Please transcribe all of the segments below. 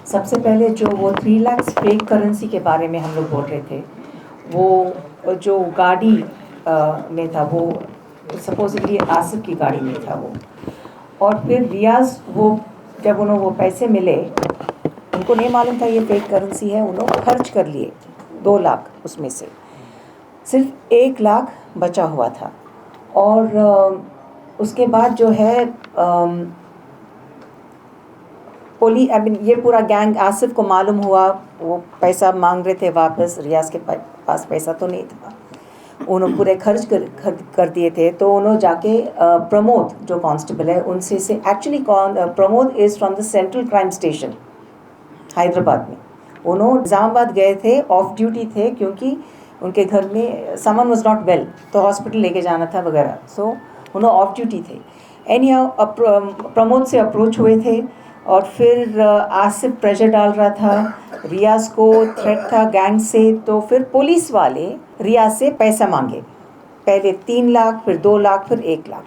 सबसे पहले जो वो 3 लाख फेक करेंसी के बारे में हम लोग बोल रहे थे, वो जो गाड़ी में था वो सपोजिटली आसिफ की गाड़ी में था वो। और फिर रियाज वो जब उन्हें वो पैसे मिले, उनको नहीं मालूम था ये फेक करेंसी है, उन्होंने खर्च कर लिए 2 लाख, उसमें से सिर्फ 1 लाख बचा हुआ था। और उसके बाद जो है ये पूरा गैंग आसिफ को मालूम हुआ, वो पैसा मांग रहे थे वापस, रियाज के पास पैसा तो नहीं था, उन्होंने पूरे खर्च कर दिए थे। तो उन्होंने जाके प्रमोद जो कांस्टेबल है उनसे actually Pramod is from the central crime station Hyderabad में। उन्होंने निज़ामाबाद गए थे, ऑफ ड्यूटी थे, क्योंकि उनके घर में समन वाज नॉट वेल, तो हॉस्पिटल लेके जाना था वगैरह, सो उन्होंने ऑफ ड्यूटी थे। एनी प्रमोद से अप्रोच हुए थे और फिर आसिफ प्रेशर डाल रहा था, रियाज को थ्रेट था गैंग से। तो फिर पुलिस वाले रियाज से पैसा मांगे, पहले 3 लाख, फिर 2 लाख, फिर 1 लाख।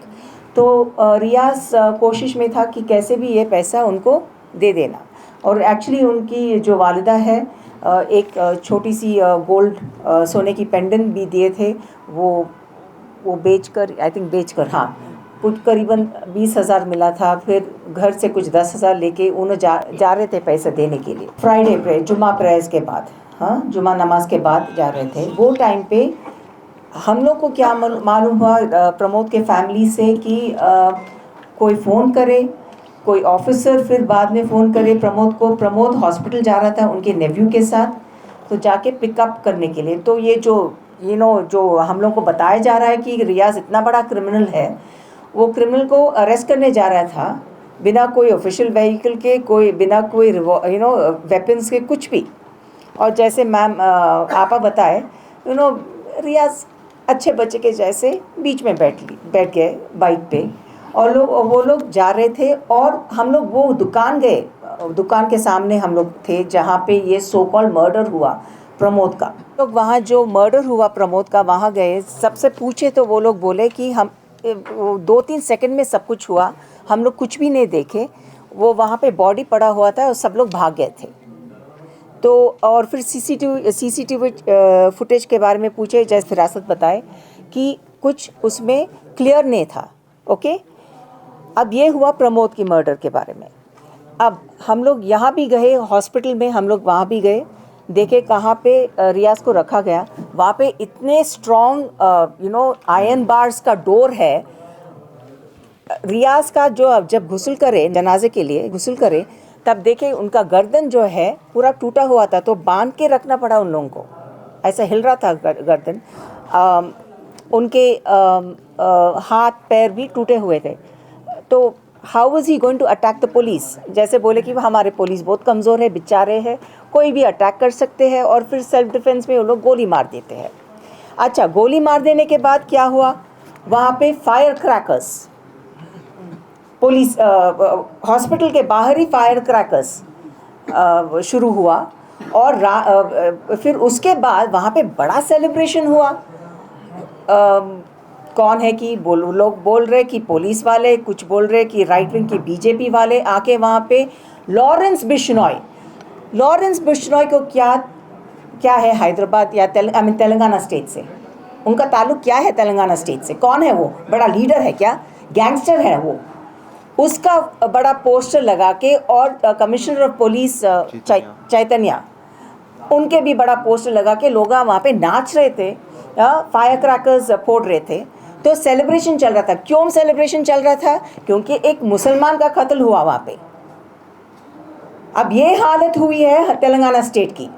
तो रियाज कोशिश में था कि कैसे भी ये पैसा उनको दे देना। और एक्चुअली उनकी जो वालिदा है, एक छोटी सी गोल्ड सोने की पेंडेंट भी दिए थे, वो बेचकर, आई थिंक बेचकर, हाँ, कुछ करीबन 20,000 मिला था। फिर घर से कुछ 10,000 लेके उन्हें जा रहे थे पैसे देने के लिए, फ्राइडे पे, जुम्मा प्रेयर्स के बाद, हाँ, जुम्मा नमाज के बाद जा रहे थे। वो टाइम पे हम लोग को क्या मालूम हुआ प्रमोद के फैमिली से कि कोई फ़ोन करे, कोई ऑफिसर फिर बाद में फ़ोन करे प्रमोद को। प्रमोद हॉस्पिटल जा रहा था उनके नेव्यू के साथ, तो जाके पिकअप करने के लिए। तो ये जो जो हम लोग को बताया जा रहा है कि रियाज इतना बड़ा क्रिमिनल है, वो क्रिमिनल को अरेस्ट करने जा रहा था बिना कोई ऑफिशियल व्हीकल के, बिना कोई वेपन्स के, कुछ भी। और जैसे मैम आपा बताए, रियाज अच्छे बच्चे के जैसे बीच में बैठ गए बाइक पे, और वो लोग जा रहे थे। और हम लोग वो दुकान गए, दुकान के सामने हम लोग थे जहाँ पे ये सो कॉल्ड मर्डर हुआ प्रमोद का। लोग वहाँ जो मर्डर हुआ प्रमोद का, वहाँ गए, सबसे पूछे तो वो लोग बोले कि हम 2-3 सेकंड में सब कुछ हुआ, हम लोग कुछ भी नहीं देखे, वो वहाँ पे बॉडी पड़ा हुआ था और सब लोग भाग गए थे। तो और फिर सीसीटीवी फुटेज के बारे में पूछे, जैसे फिरासत बताए कि कुछ उसमें क्लियर नहीं था। ओके, अब ये हुआ प्रमोद की मर्डर के बारे में। अब हम लोग यहाँ भी गए, हॉस्पिटल में हम लोग वहाँ भी गए, देखे कहाँ पे रियाज को रखा गया। वहाँ पे इतने स्ट्रॉन्ग आयरन बार्स का डोर है। रियाज का जो जब गुस्ल करे, जनाजे के लिए गुस्ल करे, तब देखे उनका गर्दन जो है पूरा टूटा हुआ था, तो बांध के रखना पड़ा उन लोगों को, ऐसा हिल रहा था गर्दन। उनके हाथ पैर भी टूटे हुए थे। तो how was he going to attack the police? जैसे बोले कि हमारे पुलिस बहुत कमज़ोर है, बेचारे हैं, कोई भी अटैक कर सकते हैं, और फिर सेल्फ डिफेंस में वो लोग गोली मार देते हैं। अच्छा, गोली मार देने के बाद क्या हुआ, वहाँ पे फायर क्रैकर्स, पुलिस हॉस्पिटल के बाहर ही फायर क्रैकर्स शुरू हुआ। और फिर उसके बाद वहाँ पे बड़ा सेलिब्रेशन हुआ। कौन है कि लोग बोल रहे कि पुलिस वाले, कुछ बोल रहे कि राइट विंग की बीजेपी वाले आके वहाँ पे लॉरेंस बिश्नोई को क्या है हैदराबाद या तेलंगाना स्टेट से, उनका ताल्लुक क्या है तेलंगाना स्टेट से? कौन है वो? बड़ा लीडर है क्या? गैंगस्टर है वो? उसका बड़ा पोस्टर लगा के, और कमिश्नर ऑफ पुलिस चैतन्या, उनके भी बड़ा पोस्टर लगा के लोग वहाँ पे नाच रहे थे, फायर क्रैकर्स फोड़ रहे थे। तो सेलिब्रेशन चल रहा था। क्यों सेलिब्रेशन चल रहा था? क्योंकि एक मुसलमान का कत्ल हुआ वहाँ पे। अब ये हालत हुई है तेलंगाना स्टेट की।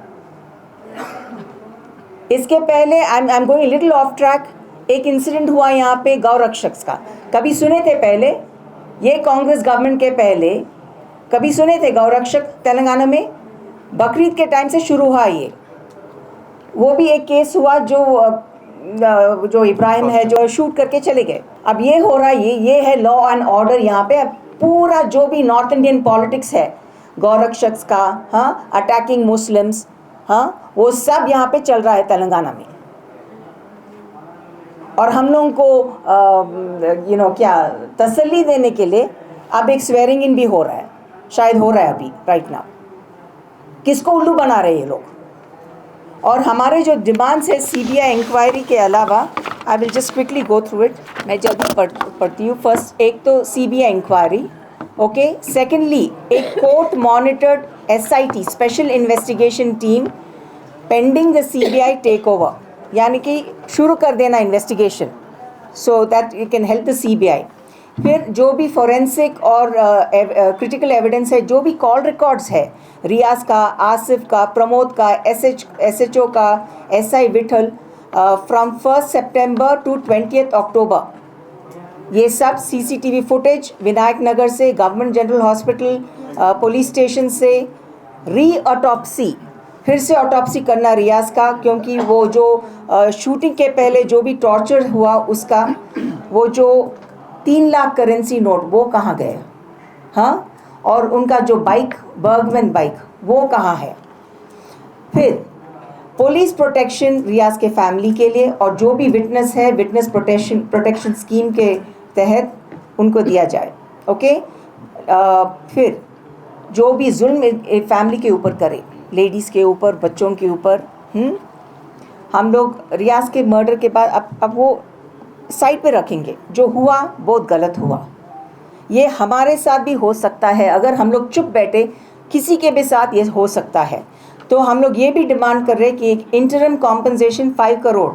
इसके पहले I am going little of track, एक इंसिडेंट हुआ यहाँ पे गौरक्षक का, कभी सुने थे पहले? ये कांग्रेस गवर्नमेंट के पहले कभी सुने थे गौरक्षक तेलंगाना में? बकरीद के टाइम से शुरू हुआ ये। वो भी एक केस हुआ, जो इब्राहिम है, जो शूट करके चले गए। अब ये हो रहा है, ये है लॉ एंड ऑर्डर यहाँ पे। पूरा जो भी नॉर्थ इंडियन पॉलिटिक्स है गौरक्षक का, हाँ, अटैकिंग मुस्लिम्स, हाँ, वो सब यहाँ पे चल रहा है तेलंगाना में। और हम लोगों को क्या तसल्ली देने के लिए अब एक स्वेरिंग इन भी हो रहा है, शायद हो रहा है अभी राइट नाउ। किसको उल्लू बना रहे ये लोग? और हमारे जो डिमांड्स है सीबीआई इंक्वायरी के अलावा, I will just quickly go through it, मैं जल्दी पढ़ती हूँ। फर्स्ट, एक तो सीबीआई इंक्वायरी, ओके। सेकेंडली, एक court monitored SIT special investigation team pending the CBI take over, यानी कि शुरू कर देना investigation so that you can help the CBI. फिर जो भी फोरेंसिक और क्रिटिकल एविडेंस है, जो भी कॉल रिकॉर्ड्स है रियाज का, आसिफ का, प्रमोद का, एसएचओ का, एसआई विठल, फ्रॉम 1 सितंबर टू 20 अक्टूबर, ये सब सीसीटीवी फुटेज विनायक नगर से, government general hospital, police station से, री ऑटोप्सी, फिर से ऑटोप्सी करना रियाज का, क्योंकि वो जो शूटिंग के पहले जो भी टॉर्चर हुआ उसका, वो जो 3 लाख करेंसी नोट वो कहाँ गए, हाँ, और उनका जो बाइक बर्गमैन बाइक वो कहाँ है। फिर पुलिस प्रोटेक्शन रियाज के फैमिली के लिए, और जो भी विटनेस है विटनेस प्रोटेक्शन स्कीम के तहत उनको दिया जाए, ओके। फिर जो भी जुल्म फैमिली के ऊपर करे, लेडीज़ के ऊपर, बच्चों के ऊपर, हम लोग रियाज के मर्डर के बाद अब वो साइड पे रखेंगे। जो हुआ बहुत गलत हुआ, ये हमारे साथ भी हो सकता है, अगर हम लोग चुप बैठे किसी के भी साथ ये हो सकता है। तो हम लोग ये भी डिमांड कर रहे हैं कि एक इंटरम कॉम्पनसेशन 5 करोड़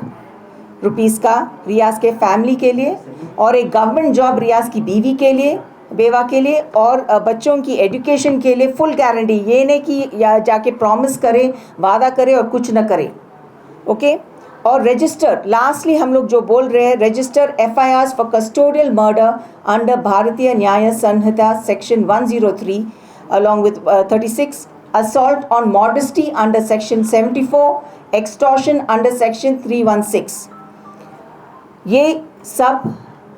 रुपीस का रियाज के फैमिली के लिए, और एक गवर्नमेंट जॉब रियाज की बीवी के लिए, बेवा के लिए, और बच्चों की एजुकेशन के लिए फुल गारंटी। ये नहीं कि या जाके प्रॉमिस करे, वादा करे और कुछ न करे, ओके। और रजिस्टर, लास्टली हम लोग जो बोल रहे हैं, register FIRs for custodial murder under भारतीय न्याय संहिता section 103 along with 36, assault on modesty under section 74, extortion under section 316। ये सब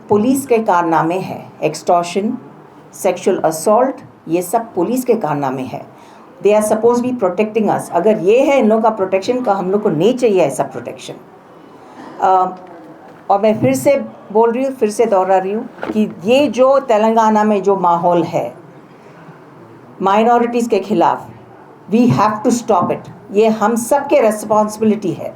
पुलिस के कारनामे हैं। एक्सटॉर्शन, सेक्सुअल असॉल्ट, ये सब पुलिस के कारनामे हैं। They are suppose be protecting us. अगर ये है इन लोगों का प्रोटेक्शन का, हम लोग को नहीं चाहिए ऐसा प्रोटेक्शन। और मैं फिर से बोल रही हूँ, फिर से दोहरा रही हूँ कि ये जो तेलंगाना में जो माहौल है माइनॉरिटीज़ के खिलाफ, we have to stop it. ये हम सब के रिस्पॉन्सिबिलिटी है।